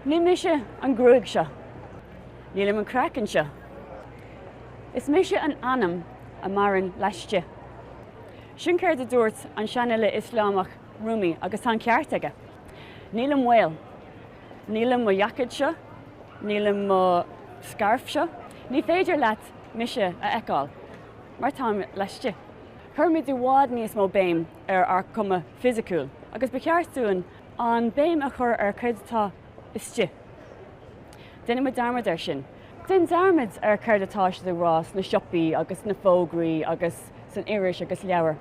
Ní mise an grúig seo, nílim an crackan seo. Is mise an anam a marin leiste. Sin céir de dúirt an seanile Islámach Rumi agus an ceart aige. Nílim mhail, nílim mo jaacad seo, nílim mo scarf seo, ní féidir leat mise a eáil, mar tá leiste. Thurmid I bhád níos mó béim ar cuma physicúil, agus ba ceartúin an béim a chur ar chuidtá iste. Déine mo darmad ar sin. Den darmid ar chuirdatá de rás na siopaí agus na fógraí agus san iris agus leabhar.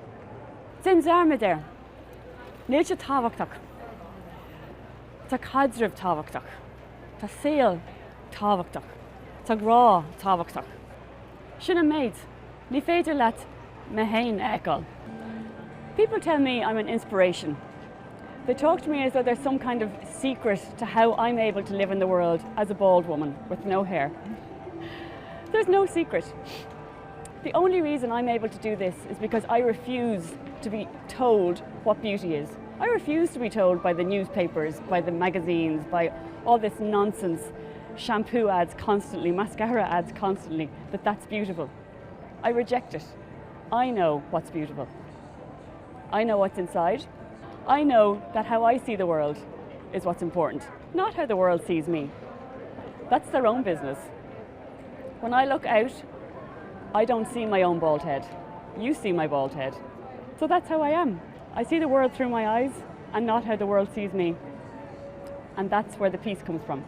Den darmid ar. Níl se táhachtach. Tá cadrabh táhachtach. Tá saol táhachtach. Tá grá táhachtach. Sin a méid, ní féidir leat me hain eáil. People tell me I'm an inspiration. They talk to me as though there's some kind of secret to how I'm able to live in the world as a bald woman with no hair. There's no secret. The only reason I'm able to do this is because I refuse to be told what beauty is. I refuse to be told by the newspapers, by the magazines, by all this nonsense, shampoo ads constantly, mascara ads constantly, that that's beautiful. I reject it. I know what's beautiful. I know what's inside. I know that how I see the world is what's important, not how the world sees me. That's their own business. When I look out, I don't see my own bald head. You see my bald head. So that's how I am. I see the world through my eyes and not how the world sees me. And that's where the peace comes from.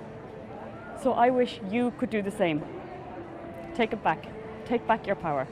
So I wish you could do the same. Take it back. Take back your power.